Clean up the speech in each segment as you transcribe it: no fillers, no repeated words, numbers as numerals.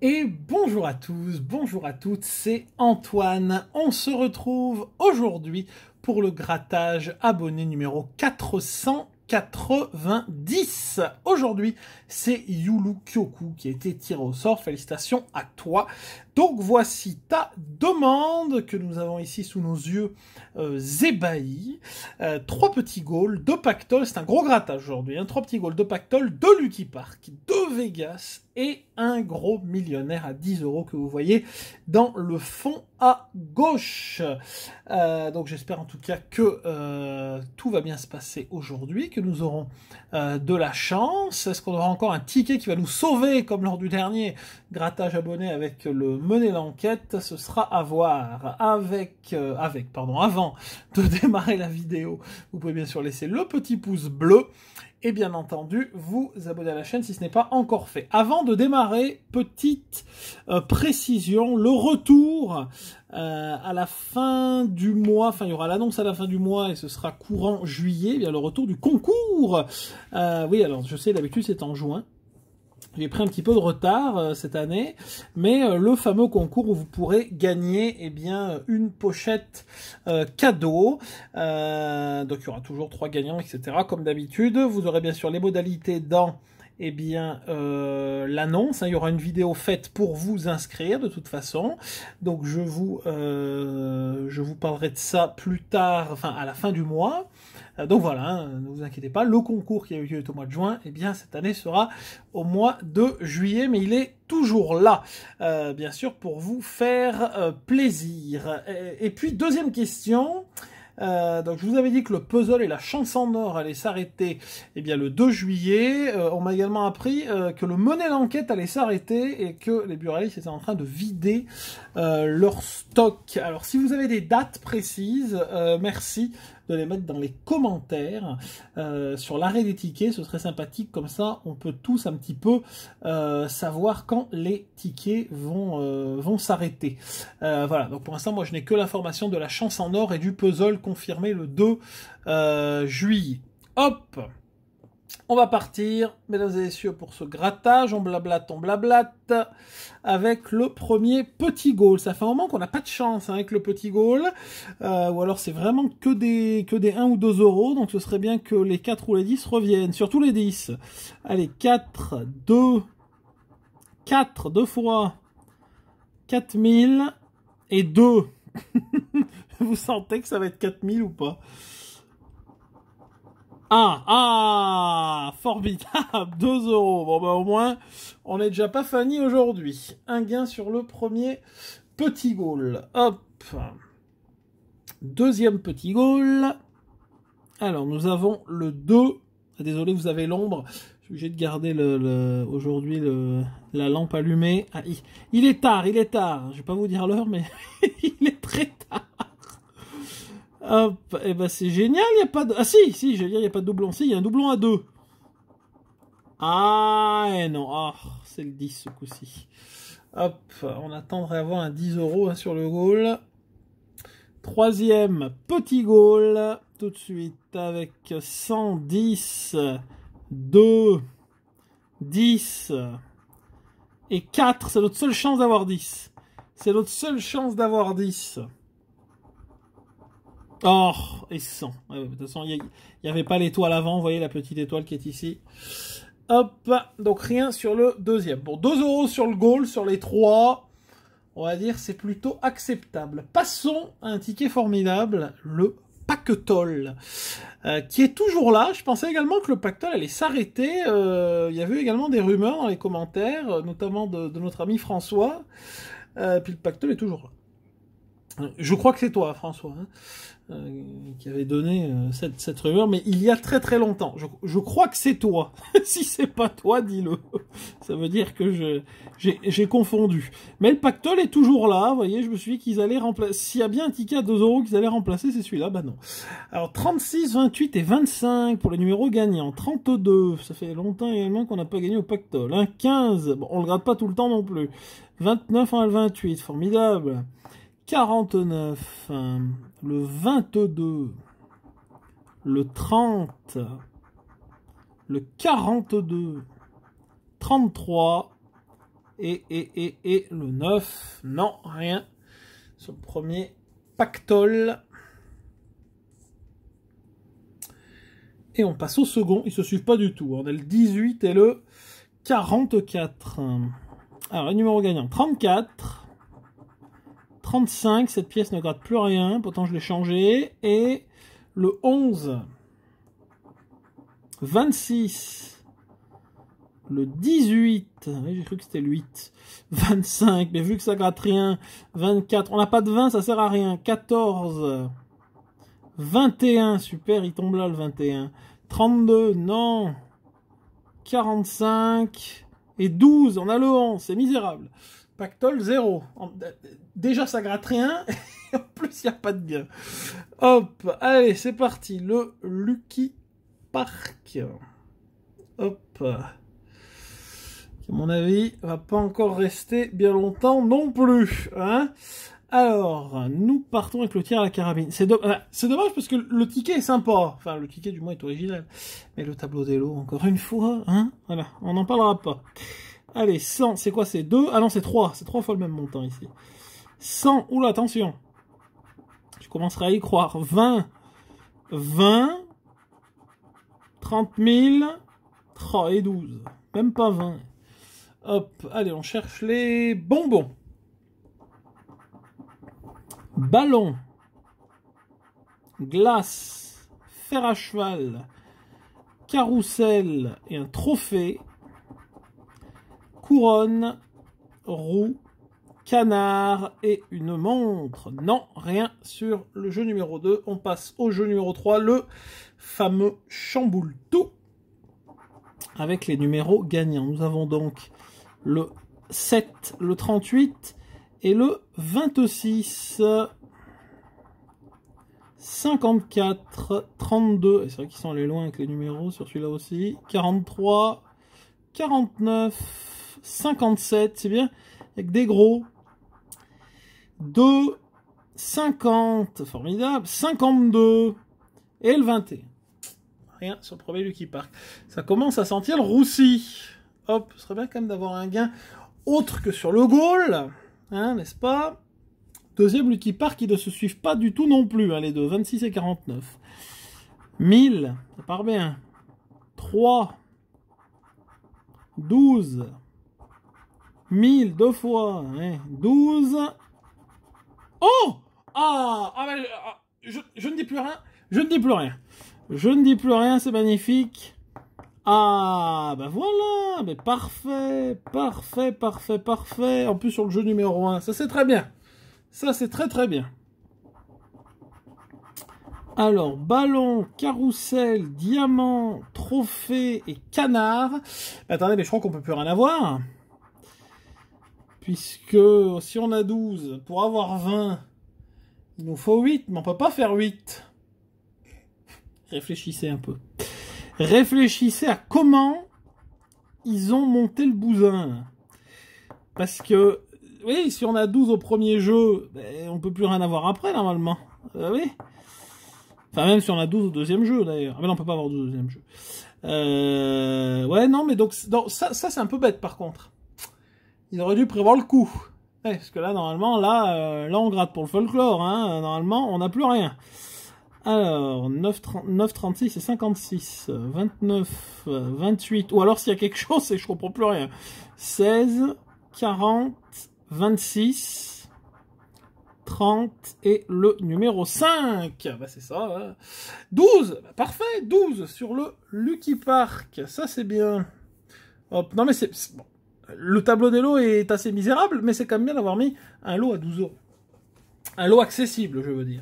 Et bonjour à tous, bonjour à toutes, c'est Antoine. On se retrouve aujourd'hui pour le grattage abonné numéro 490. Aujourd'hui, c'est Yulu Kyoku qui a été tiré au sort. Félicitations à toi. Donc voici ta demande que nous avons ici sous nos yeux ébahis. 3 petits goals, 2 pactoles, c'est un gros grattage aujourd'hui. 3 petits goals, 2 pactoles, 2 Lucky Park, 2 Vegas et un gros millionnaire à 10 € que vous voyez dans le fond à gauche. Donc j'espère en tout cas que tout va bien se passer aujourd'hui, que nous aurons de la chance. Est-ce qu'on aura encore un ticket qui va nous sauver comme lors du dernier grattage abonné avec le mener l'enquête? Ce sera à voir. Avant de démarrer la vidéo, vous pouvez bien sûr laisser le petit pouce bleu et bien entendu vous abonner à la chaîne si ce n'est pas encore fait. Avant de démarrer, petite précision, le retour à la fin du mois, enfin il y aura l'annonce à la fin du mois et ce sera courant juillet, eh bien le retour du concours. Oui, alors je sais, d'habitude c'est en juin. J'ai pris un petit peu de retard cette année, mais le fameux concours où vous pourrez gagner eh bien une pochette cadeau. Donc il y aura toujours 3 gagnants, etc. Comme d'habitude. Vous aurez bien sûr les modalités dans eh bien l'annonce. Il y aura une vidéo faite pour vous inscrire de toute façon. Donc je vous parlerai de ça plus tard, enfin à la fin du mois. Donc voilà, ne vous inquiétez pas, le concours qui a eu lieu au mois de juin, eh bien cette année sera au mois de juillet, mais il est toujours là, bien sûr, pour vous faire plaisir. Et puis, deuxième question, donc je vous avais dit que le puzzle et la chance en or allaient s'arrêter eh bien le 2 juillet. On m'a également appris que le monnaie l'enquête allait s'arrêter et que les buralistes étaient en train de vider leur stock. Alors si vous avez des dates précises, merci de les mettre dans les commentaires sur l'arrêt des tickets, ce serait sympathique, comme ça on peut tous un petit peu savoir quand les tickets vont s'arrêter. Voilà, donc pour l'instant moi je n'ai que l'information de la chance en or et du puzzle confirmé le 2 juillet. Hop, on va partir, mesdames et messieurs, pour ce grattage. On blablate, avec le premier petit goal. Ça fait un moment qu'on n'a pas de chance avec le petit goal. Ou alors c'est vraiment que des 1 ou 2 €. Donc ce serait bien que les 4 ou les 10 reviennent. Surtout les 10. Allez, 4, 2 fois 4000 et 2. Vous sentez que ça va être 4000 ou pas? Formidable, 2 €. Bon, bah, au moins, on n'est déjà pas Fanny aujourd'hui. Un gain sur le premier petit goal. Hop. Deuxième petit goal. Alors, nous avons le 2. Désolé, vous avez l'ombre. Je suis obligé de garder aujourd'hui la lampe allumée. Ah, il est tard, il est tard. Je vais pas vous dire l'heure, mais il est très tard. Hop, et ben c'est génial, il n'y a pas de... Ah si, je veux dire, il n'y a pas de doublon. Si, il y a un doublon à 2. Ah, et non, c'est le 10 ce coup-ci. Hop, on attendrait avoir un 10 € sur le goal. Troisième petit goal, tout de suite, avec 110, 2, 10 et 4. C'est notre seule chance d'avoir 10. C'est notre seule chance d'avoir 10. Oh, et 100. Ouais, de toute façon, il n'y avait pas l'étoile avant. Vous voyez la petite étoile qui est ici. Hop, donc rien sur le deuxième. Bon, 2 € sur le goal, sur les 3. On va dire c'est plutôt acceptable. Passons à un ticket formidable, le pactole, qui est toujours là. Je pensais également que le pactole allait s'arrêter. Il y avait également des rumeurs dans les commentaires, notamment de notre ami François. Puis le pactole est toujours là. Je crois que c'est toi, François, qui avait donné cette rumeur, mais il y a très très longtemps. Je crois que c'est toi. Si c'est pas toi, dis-le. Ça veut dire que j'ai confondu. Mais le pactole est toujours là. Vous voyez, je me suis dit qu'ils allaient remplacer... S'il y a bien un ticket à 2 € qu'ils allaient remplacer, c'est celui-là. Bah non. Alors, 36, 28 et 25 pour les numéros gagnants. 32, ça fait longtemps également qu'on n'a pas gagné au pactole. 15, bon, on le gratte pas tout le temps non plus. 29 en 28, formidable. 49, le 22, le 30, le 42, 33 Et le 9, non, rien. Sur le premier pactole. Et on passe au second, ils se suivent pas du tout. On a le 18 et le 44. Alors, le numéro gagnant, 34. 35, cette pièce ne gratte plus rien, pourtant je l'ai changé. Et le 11. 26. Le 18. Oui, j'ai cru que c'était le 8. 25, mais vu que ça gratte rien. 24, on n'a pas de 20, ça sert à rien. 14. 21, super, il tombe là le 21. 32, non. 45. Et 12, on a le 11, c'est misérable. Pactole, 0. Déjà, ça gratte rien. Et en plus, il n'y a pas de gain. Hop, allez, c'est parti. Le Lucky Park. Hop. Qui, à mon avis, va pas encore rester bien longtemps non plus. Hein. Alors, nous partons avec le tir à la carabine. C'est dommage parce que le ticket est sympa. Enfin, le ticket du moins est original. Mais le tableau des lots, encore une fois, hein. Voilà, on n'en parlera pas. Allez, 100, c'est quoi? C'est 2? Ah non, c'est 3. C'est 3 fois le même montant ici. 100, oula, attention. Je commencerai à y croire. 20. 20. 30 000. Oh, et 12. Même pas 20. Hop, allez, on cherche les bonbons. Ballon, glace, fer à cheval, carrousel et un trophée, couronne, roue, canard et une montre. Non, rien sur le jeu numéro 2. On passe au jeu numéro 3, le fameux chamboule-tout, avec les numéros gagnants. Nous avons donc le 7, le 38 et le 26. 54, 32, et c'est vrai qu'ils sont allés loin avec les numéros sur celui-là aussi, 43, 49, 57, c'est bien, avec des gros, 2, 50, formidable, 52, et le 21. Rien sur le premier Lucky Park. Ça commence à sentir le roussi. Hop, ce serait bien quand même d'avoir un gain autre que sur le goal, hein, n'est-ce pas? Deuxième Lucky Park qui ne se suivent pas du tout non plus, hein, les deux, 26 et 49. 1000, ça part bien. 3, 12, 1000, deux fois, hein, 12. Oh! Je ne dis plus rien, je ne dis plus rien. Je ne dis plus rien, c'est magnifique. Ah, ben voilà, mais parfait, parfait, parfait, parfait. En plus sur le jeu numéro 1, ça c'est très bien. Ça, c'est très très bien. Alors, ballon, carrousel, diamant, trophée et canard. Attendez, mais je crois qu'on peut plus rien avoir. Puisque si on a 12, pour avoir 20, il nous faut 8, mais on peut pas faire 8. Réfléchissez un peu. Réfléchissez à comment ils ont monté le bousin. Parce que... oui, si on a 12 au premier jeu, ben, on peut plus rien avoir après, normalement. Oui. Enfin, même si on a 12 au deuxième jeu, d'ailleurs. Ah, mais non, on peut pas avoir 12 au deuxième jeu. Ouais, non, mais donc, ça c'est un peu bête, par contre. Ils auraient dû prévoir le coup. Ouais, parce que là, normalement, là, on gratte pour le folklore, hein. Normalement, on n'a plus rien. Alors, 9, 36 et 56. 29, 28. Ou alors, s'il y a quelque chose, c'est que je comprends plus rien. 16, 40... 26, 30 et le numéro 5. Bah c'est ça. Hein. 12, bah parfait, 12 sur le Lucky Park. Ça c'est bien. Hop, non mais c'est bon. Le tableau des lots est assez misérable, mais c'est quand même bien d'avoir mis un lot à 12 euros. Un lot accessible, je veux dire.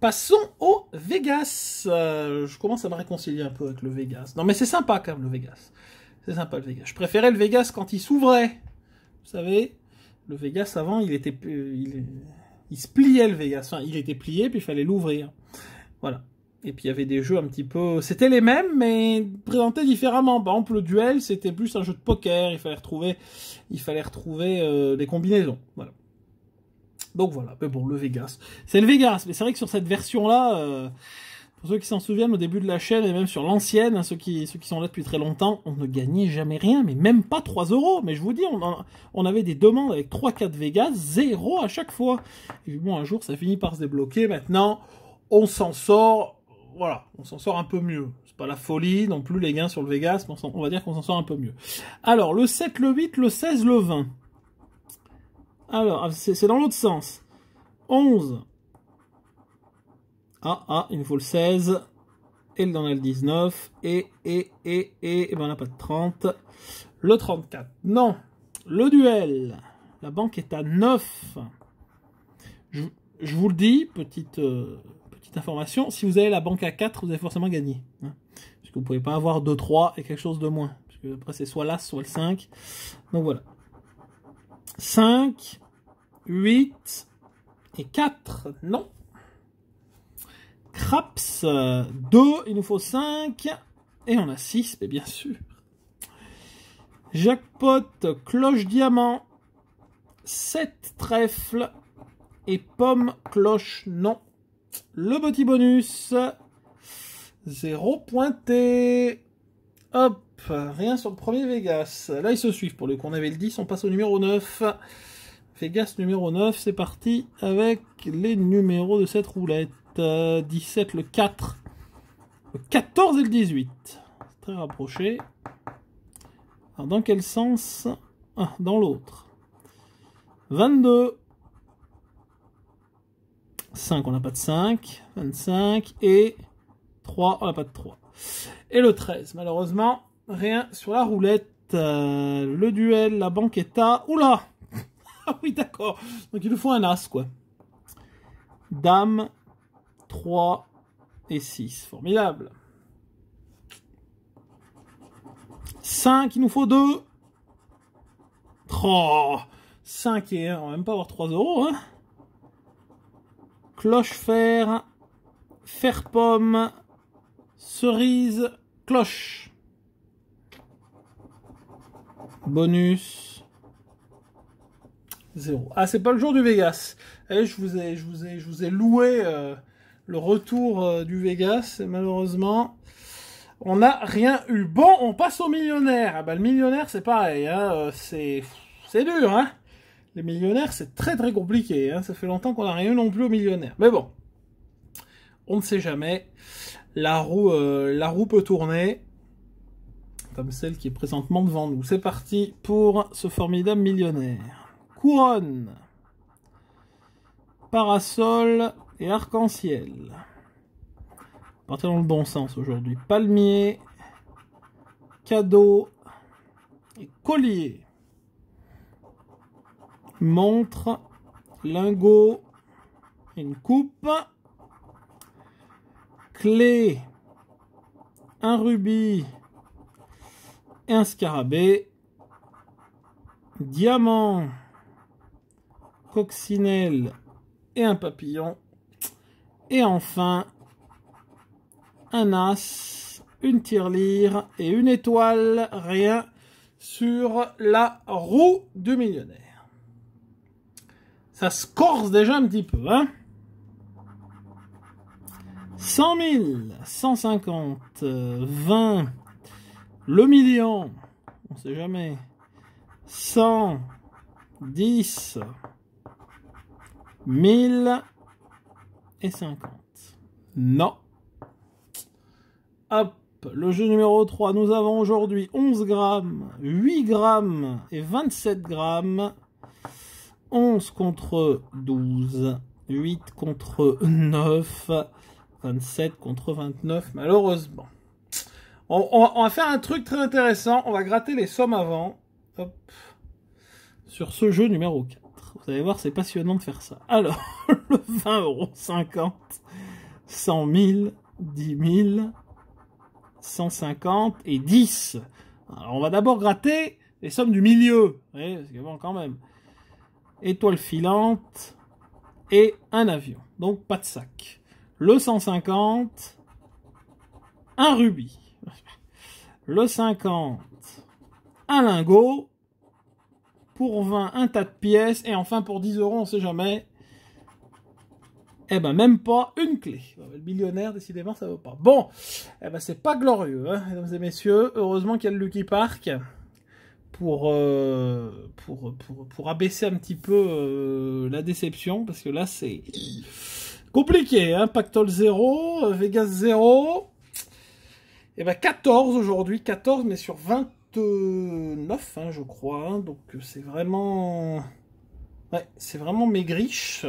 Passons au Vegas. Je commence à me réconcilier un peu avec le Vegas. Non mais c'est sympa quand même le Vegas. C'est sympa le Vegas. Je préférais le Vegas quand il s'ouvrait. Vous savez, le Vegas avant, il se pliait le Vegas. Enfin, il était plié, puis il fallait l'ouvrir. Voilà. Et puis il y avait des jeux un petit peu... c'était les mêmes, mais présentés différemment. Par exemple, le duel, c'était plus un jeu de poker. Il fallait retrouver des combinaisons. Voilà. Donc voilà. Mais bon, le Vegas. C'est le Vegas. Mais c'est vrai que sur cette version-là... Pour ceux qui s'en souviennent, au début de la chaîne, et même sur l'ancienne, hein, ceux qui sont là depuis très longtemps, on ne gagnait jamais rien, mais même pas 3 euros. Mais je vous dis, on avait des demandes avec 3-4 Vegas, 0 à chaque fois. Et bon, un jour, ça finit par se débloquer. Maintenant, on s'en sort, voilà, on s'en sort un peu mieux. C'est pas la folie non plus, les gains sur le Vegas, mais on va dire qu'on s'en sort un peu mieux. Alors, le 7, le 8, le 16, le 20. Alors, c'est dans l'autre sens. 11. Il nous faut le 16. Et on a le 19. Et ben on n'a pas de 30. Le 34. Non. Le duel. La banque est à 9. Je vous le dis, petite information. Si vous avez la banque à 4, vous avez forcément gagné. Hein, parce que vous ne pouvez pas avoir 2, 3 et quelque chose de moins. Parce que après, c'est soit l'As, soit le 5. Donc voilà. 5, 8 et 4. Non. Craps, 2, il nous faut 5, et on a 6, mais bien sûr. Jackpot, cloche diamant, 7 trèfles, et pomme, cloche, non. Le petit bonus, 0 pointé. Hop, rien sur le premier Vegas. Là, ils se suivent pour le coup. On avait le 10, on passe au numéro 9. Vegas numéro 9, c'est parti avec les numéros de cette roulette. 17, le 4, le 14 et le 18. C'est très rapproché. Alors, dans quel sens? Dans l'autre. 22. 5, on n'a pas de 5. 25. Et 3, on n'a pas de 3. Et le 13, malheureusement, rien sur la roulette. Le duel, la banque est à... Oula! Ah oui, d'accord. Donc, il nous faut un as, quoi. Dame, 3 et 6. Formidable. 5, il nous faut 2. Oh, 5 et 1, on va même pas avoir 3 euros. Hein. Cloche fer, fer pomme, cerise, cloche. Bonus. 0. Ah, c'est pas le jour du Vegas. Et je vous ai loué le retour du Vegas. Et malheureusement, on n'a rien eu. Bon, on passe au millionnaire. Ah bah, le millionnaire, c'est pareil. Hein, c'est dur. Hein. Les millionnaires, c'est très très compliqué. Hein. Ça fait longtemps qu'on n'a rien eu non plus au millionnaire. Mais bon, on ne sait jamais. La roue peut tourner. Comme celle qui est présentement devant nous. C'est parti pour ce formidable millionnaire. Couronne, parasol et arc-en-ciel. Partez dans le bon sens aujourd'hui. Palmier, cadeau et collier. Montre, lingot, une coupe. Clé, un rubis et un scarabée. Diamant, coccinelle et un papillon. Et enfin, un as, une tirelire et une étoile. Rien sur la roue du millionnaire. Ça se corse déjà un petit peu, hein. 100 000, 150, 20, le million, on sait jamais. 100, 10, 1000 et 50. Non. Hop, le jeu numéro 3, nous avons aujourd'hui 11 grammes, 8 grammes et 27 grammes. 11 contre 12, 8 contre 9, 27 contre 29, malheureusement. On va faire un truc très intéressant, on va gratter les sommes avant. Hop. Sur ce jeu numéro 4. Vous allez voir, c'est passionnant de faire ça. Alors, le 20 €, 50, 100 000, 10 000, 150 et 10. Alors, on va d'abord gratter les sommes du milieu. Oui, parce que bon, quand même. Étoile filante et un avion. Donc, pas de sac. Le 150, un rubis. Le 50, un lingot. Pour 20, un tas de pièces. Et enfin, pour 10 €, on ne sait jamais, Eh ben, même pas une clé. Le millionnaire, décidément, ça va pas. Bon, eh ben, c'est pas glorieux, hein, mesdames et messieurs. Heureusement qu'il y a le Lucky Park pour abaisser un petit peu la déception, parce que là, c'est compliqué, hein. Pactole 0, Vegas 0. Eh ben, 14 aujourd'hui, 14, mais sur 29, hein, je crois. Hein, donc, c'est vraiment... Ouais, c'est vraiment maigriche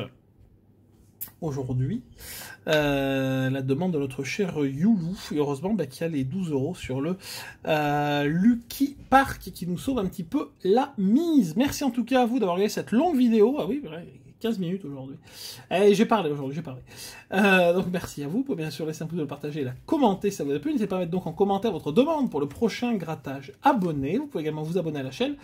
aujourd'hui. La demande de notre cher Youlou. Et heureusement qu'il y a les 12 € sur le Lucky Park qui nous sauve un petit peu la mise. Merci en tout cas à vous d'avoir regardé cette longue vidéo. Ah oui, 15 minutes aujourd'hui. J'ai parlé aujourd'hui, j'ai parlé. Donc merci à vous. Vous pouvez bien sûr laisser un pouce, le partager et la commenter si ça vous a plu. N'hésitez pas à mettre donc en commentaire votre demande pour le prochain grattage abonné. Vous pouvez également vous abonner à la chaîne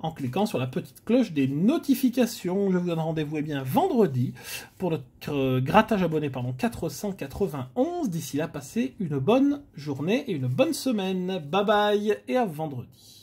en cliquant sur la petite cloche des notifications. Je vous donne rendez-vous vendredi pour notre grattage abonné 491. D'ici là, passez une bonne journée et une bonne semaine. Bye bye et à vendredi.